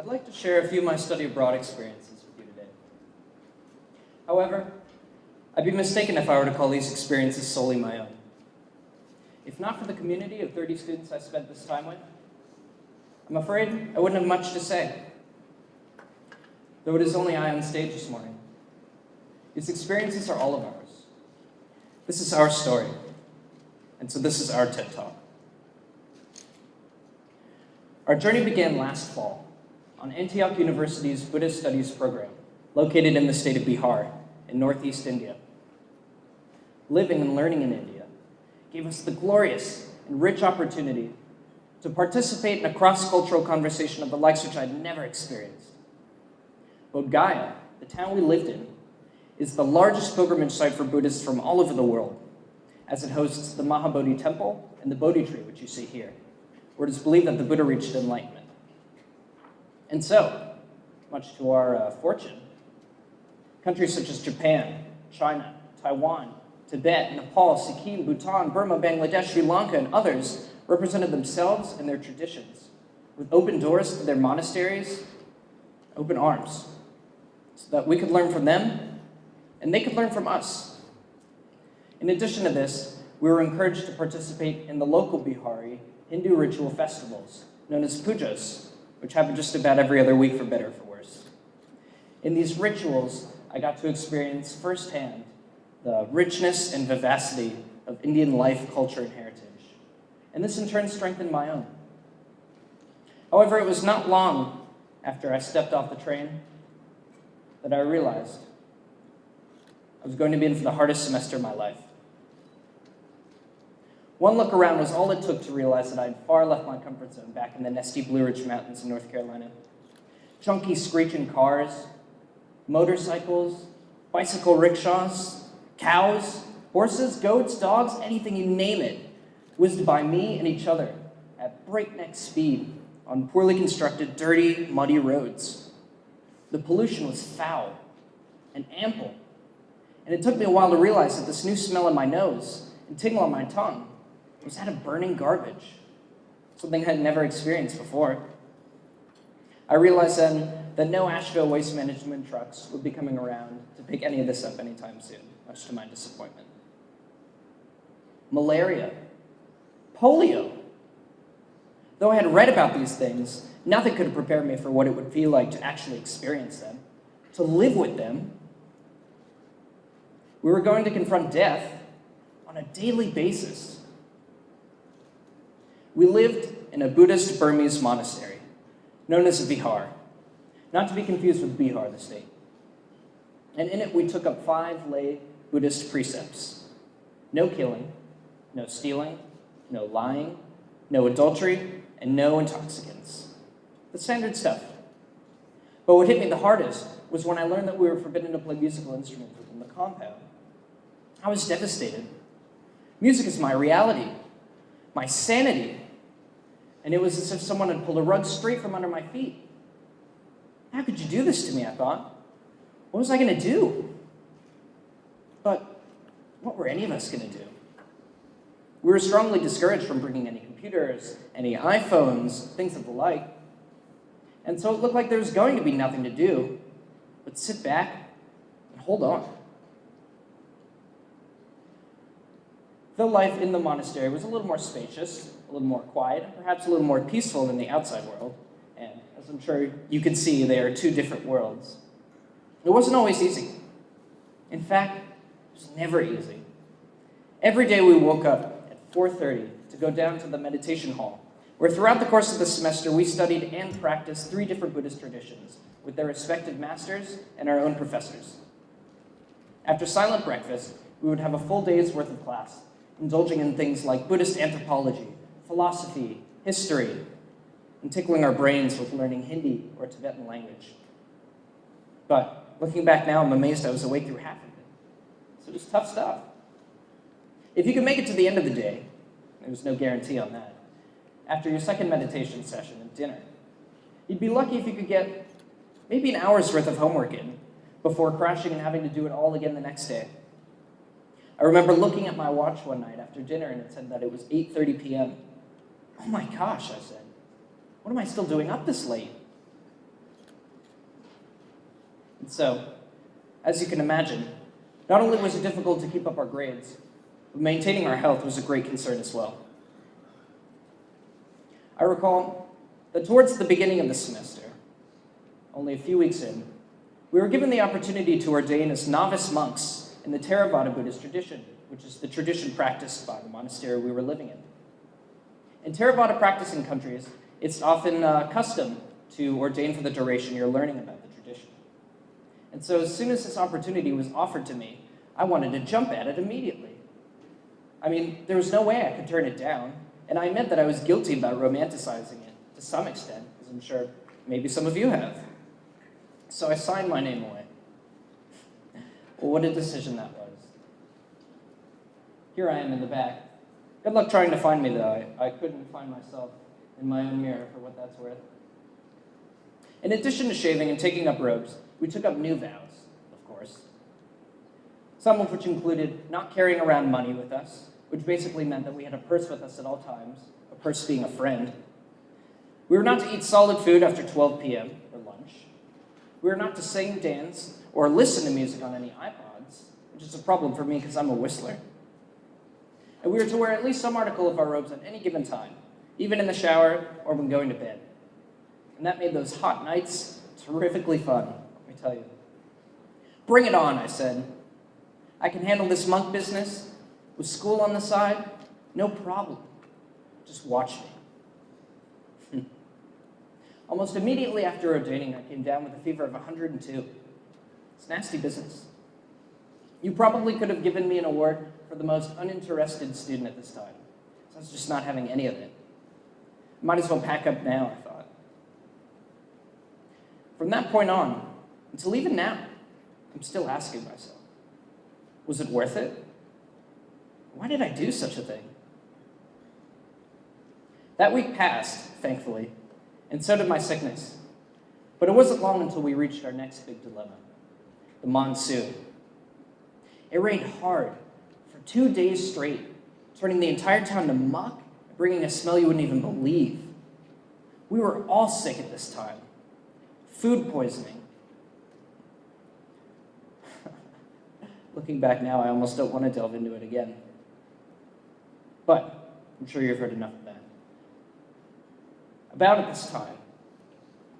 I'd like to share a few of my study abroad experiences with you today. However, I'd be mistaken if I were to call these experiences solely my own. If not for the community of 30 students I spent this time with, I'm afraid I wouldn't have much to say. Though it is only I on stage this morning. These experiences are all of ours. This is our story. And so this is our TED Talk. Our journey began last fall on Antioch University's Buddhist Studies program, located in the state of Bihar in northeast India. Living and learning in India gave us the glorious and rich opportunity to participate in a cross-cultural conversation of the likes which I'd never experienced. Bodhgaya, the town we lived in, is the largest pilgrimage site for Buddhists from all over the world, as it hosts the Mahabodhi temple and the Bodhi tree, which you see here, where it is believed that the Buddha reached enlightenment. And so, much to our fortune, countries such as Japan, China, Taiwan, Tibet, Nepal, Sikkim, Bhutan, Burma, Bangladesh, Sri Lanka, and others represented themselves and their traditions, with open doors to their monasteries, open arms, so that we could learn from them, and they could learn from us. In addition to this, we were encouraged to participate in the local Bihari Hindu ritual festivals, known as pujas, which happen just about every other week for better or for worse. In these rituals, I got to experience firsthand the richness and vivacity of Indian life, culture, and heritage. And this in turn strengthened my own. However, it was not long after I stepped off the train that I realized I was going to be in for the hardest semester of my life. One look around was all it took to realize that I had far left my comfort zone back in the nesty Blue Ridge Mountains in North Carolina. Chunky screeching cars, motorcycles, bicycle rickshaws, cows, horses, goats, dogs, anything you name it, whizzed by me and each other at breakneck speed on poorly constructed, dirty, muddy roads. The pollution was foul and ample, and it took me a while to realize that this new smell in my nose and tingle on my tongue was that of burning garbage, something I had never experienced before. I realized then that no Asheville waste management trucks would be coming around to pick any of this up anytime soon, much to my disappointment. Malaria, polio. Though I had read about these things, nothing could have prepared me for what it would feel like to actually experience them, to live with them. We were going to confront death on a daily basis. We lived in a Buddhist Burmese monastery, known as a vihar, not to be confused with Bihar, the state. And in it, we took up 5 lay Buddhist precepts. No killing, no stealing, no lying, no adultery, and no intoxicants. The standard stuff. But what hit me the hardest was when I learned that we were forbidden to play musical instruments within the compound. I was devastated. Music is my reality, my sanity. And it was as if someone had pulled a rug straight from under my feet. How could you do this to me, I thought? What was I going to do? But what were any of us going to do? We were strongly discouraged from bringing any computers, any iPhones, things of the like. And so it looked like there was going to be nothing to do but sit back and hold on. Though life in the monastery was a little more spacious, a little more quiet, and perhaps a little more peaceful than the outside world, and as I'm sure you can see, they are 2 different worlds, it wasn't always easy. In fact, it was never easy. Every day we woke up at 4:30 to go down to the meditation hall, where throughout the course of the semester we studied and practiced 3 different Buddhist traditions with their respective masters and our own professors. After silent breakfast, we would have a full day's worth of class, indulging in things like Buddhist anthropology, philosophy, history, and tickling our brains with learning Hindi or Tibetan language. But looking back now, I'm amazed I was awake through half of it. So it was tough stuff. If you could make it to the end of the day, there was no guarantee on that, after your second meditation session and dinner, you'd be lucky if you could get maybe an hour's worth of homework in before crashing and having to do it all again the next day. I remember looking at my watch one night after dinner and it said that it was 8:30 p.m. Oh my gosh, I said. What am I still doing up this late? And so, as you can imagine, not only was it difficult to keep up our grades, but maintaining our health was a great concern as well. I recall that towards the beginning of the semester, only a few weeks in, we were given the opportunity to ordain as novice monks in the Tarapada Buddhist tradition, which is the tradition practiced by the monastery we were living in. In Theravada practicing countries, it's often custom to ordain for the duration you're learning about the tradition. And so as soon as this opportunity was offered to me, I wanted to jump at it immediately. I mean, there was no way I could turn it down, and I admit that I was guilty about romanticizing it to some extent, as I'm sure maybe some of you have. So I signed my name away. Well, what a decision that was. Here I am in the back. Good luck trying to find me, though. I couldn't find myself in my own mirror, for what that's worth. In addition to shaving and taking up robes, we took up new vows, of course. Some of which included not carrying around money with us, which basically meant that we had a purse with us at all times, a purse being a friend. We were not to eat solid food after 12 p.m., or lunch. We were not to sing, dance, or listen to music on any iPods, which is a problem for me because I'm a whistler. And we were to wear at least some article of our robes at any given time, even in the shower or when going to bed. And that made those hot nights terrifically fun, let me tell you. Bring it on, I said. I can handle this monk business with school on the side, no problem. Just watch me. Almost immediately after ordaining, I came down with a fever of 102. It's nasty business. You probably could have given me an award for the most uninterested student at this time. So I was just not having any of it. Might as well pack up now, I thought. From that point on, until even now, I'm still asking myself, was it worth it? Why did I do such a thing? That week passed, thankfully, and so did my sickness. But it wasn't long until we reached our next big dilemma, the monsoon. It rained hard for 2 days straight, turning the entire town to muck and bringing a smell you wouldn't even believe. We were all sick at this time. Food poisoning. Looking back now, I almost don't want to delve into it again. But I'm sure you've heard enough of that. About at this time,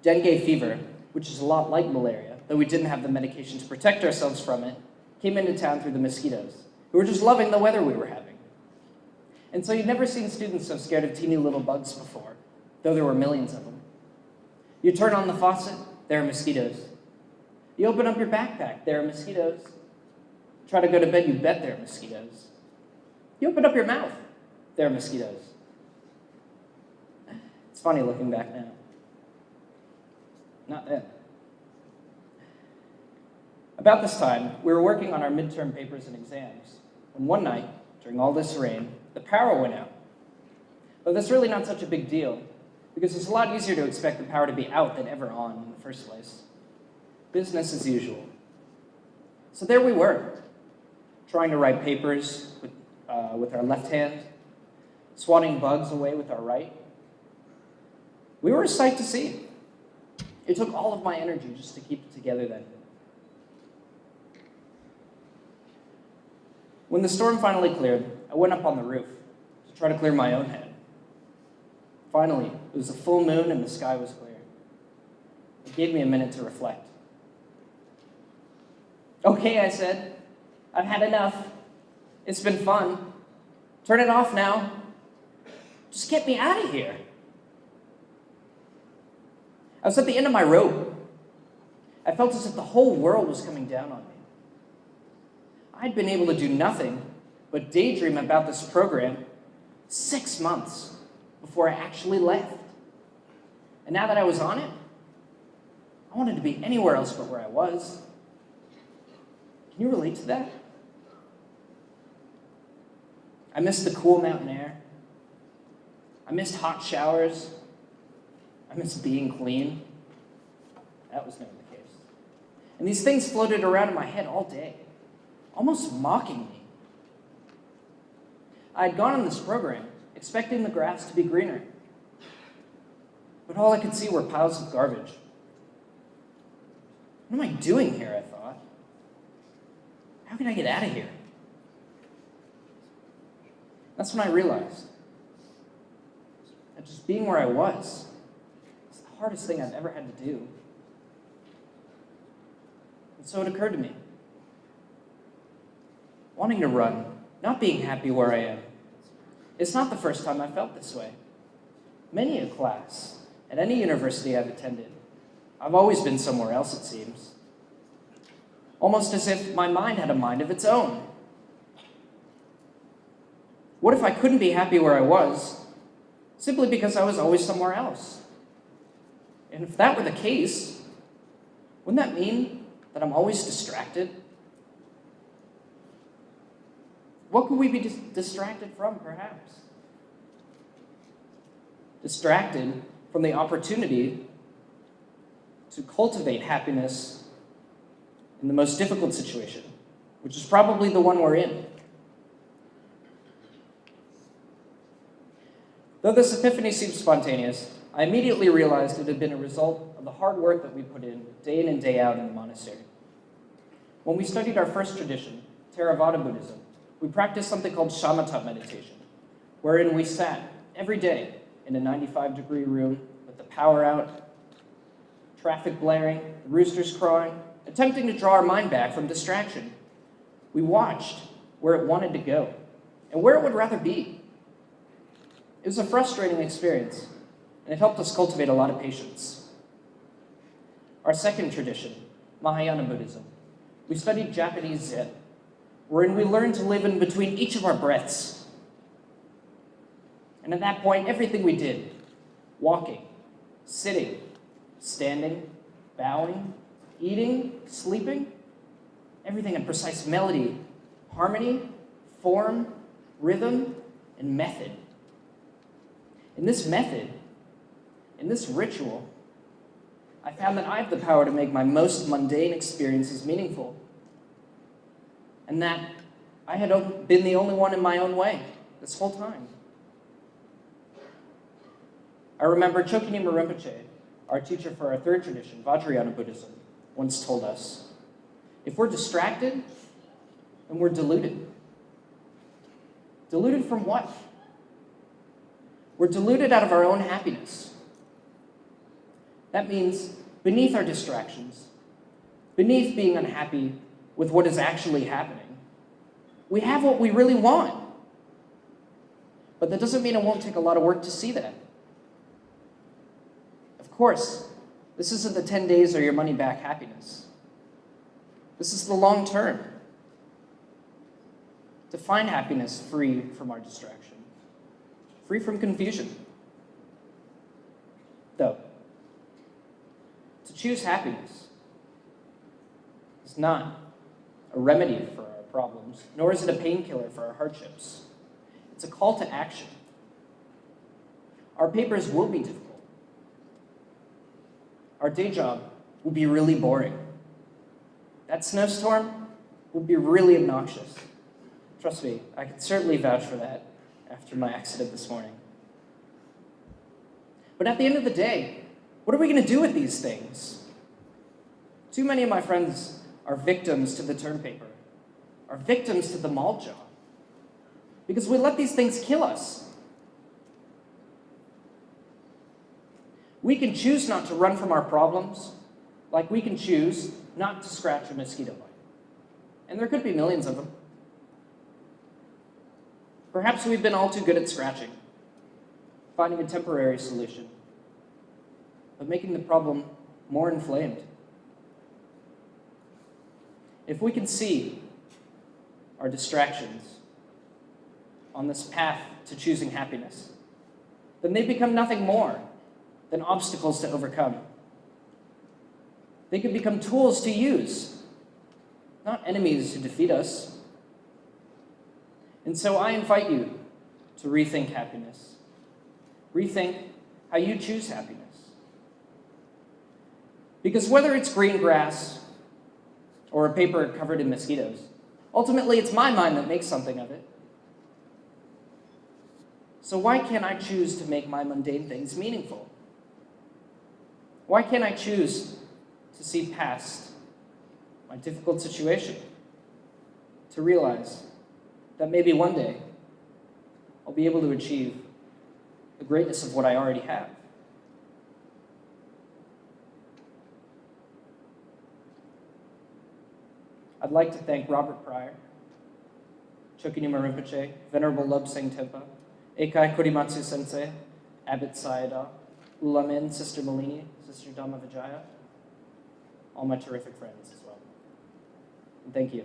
dengue fever, which is a lot like malaria, though we didn't have the medication to protect ourselves from it, came into town through the mosquitoes, who were just loving the weather we were having. And so you'd never seen students so scared of teeny little bugs before, though there were millions of them. You turn on the faucet, there are mosquitoes. You open up your backpack, there are mosquitoes. Try to go to bed, you bet there are mosquitoes. You open up your mouth, there are mosquitoes. It's funny looking back now. Not then. About this time, we were working on our midterm papers and exams, when one night, during all this rain, the power went out. But that's really not such a big deal, because it's a lot easier to expect the power to be out than ever on in the first place. Business as usual. So there we were, trying to write papers with our left hand, swatting bugs away with our right. We were a sight to see. It took all of my energy just to keep it together then. When the storm finally cleared, I went up on the roof to try to clear my own head. Finally, it was a full moon and the sky was clear. It gave me a minute to reflect. Okay, I said, I've had enough. It's been fun. Turn it off now. Just get me out of here. I was at the end of my rope. I felt as if the whole world was coming down on me. I'd been able to do nothing but daydream about this program 6 months before I actually left. And now that I was on it, I wanted to be anywhere else but where I was. Can you relate to that? I missed the cool mountain air. I missed hot showers. I missed being clean. That was never the case. And these things floated around in my head all day, almost mocking me. I had gone on this program expecting the grass to be greener, but all I could see were piles of garbage. What am I doing here, I thought. How can I get out of here? That's when I realized that just being where I was the hardest thing I've ever had to do. And so it occurred to me, wanting to run, not being happy where I am, it's not the first time I felt this way. Many a class at any university I've attended, I've always been somewhere else, it seems. Almost as if my mind had a mind of its own. What if I couldn't be happy where I was, simply because I was always somewhere else? And if that were the case, wouldn't that mean that I'm always distracted? What could we be distracted from, perhaps? Distracted from the opportunity to cultivate happiness in the most difficult situation, which is probably the one we're in. Though this epiphany seemed spontaneous, I immediately realized it had been a result of the hard work that we put in and day out in the monastery. When we studied our first tradition, Tarapada Buddhism, we practiced something called Summative Meditation, wherein we sat every day in a 95-degree room with the power out, traffic blaring, the roosters crowing, attempting to draw our mind back from distraction. We watched where it wanted to go and where it would rather be. It was a frustrating experience, and it helped us cultivate a lot of patience. Our second tradition, Mahayana Buddhism, we studied Japanese Zen, wherein we learned to live in between each of our breaths. And at that point, everything we did, walking, sitting, standing, bowing, eating, sleeping, everything in precise melody, harmony, form, rhythm, and method. In this method, in this ritual, I found that I have the power to make my most mundane experiences meaningful, and that I had been the only one in my own way this whole time. I remember Chokyampa Rinpoche, our teacher for our third tradition, Vajrayana Buddhism, once told us, if we're distracted, then we're deluded. Deluded from what? We're deluded out of our own happiness. That means beneath our distractions, beneath being unhappy with what is actually happening, we have what we really want. But that doesn't mean it won't take a lot of work to see that. Of course, this isn't the 10 days or your money back happiness. This is the long term. To find happiness free from our distraction, free from confusion. Though, to choose happiness is not a remedy for our problems, nor is it a painkiller for our hardships. It's a call to action. Our papers will be difficult. Our day job will be really boring. That snowstorm will be really obnoxious. Trust me, I can certainly vouch for that after my accident this morning. But at the end of the day, what are we going to do with these things? Too many of my friends are victims to the term paper, are victims to the malt job, because we let these things kill us. We can choose not to run from our problems, like we can choose not to scratch a mosquito bite. And there could be millions of them. Perhaps we've been all too good at scratching, finding a temporary solution, but making the problem more inflamed. If we can see our distractions on this path to choosing happiness, then they become nothing more than obstacles to overcome. They can become tools to use, not enemies who defeat us. And so I invite you to rethink happiness. Rethink how you choose happiness. Because whether it's green grass or a paper covered in mosquitoes, ultimately it's my mind that makes something of it. So why can't I choose to make my mundane things meaningful? Why can't I choose to see past my difficult situation, to realize that maybe one day I'll be able to achieve the greatness of what I already have. I'd like to thank Robert Pryor, Chokinuma Rinpoche, Venerable Lobsang Tempa, Eikai Korimatsu Sensei, Abbot Sayadaw, Ulamin, Sister Malini, Sister Dhamma Vijaya, all my terrific friends as well. And thank you.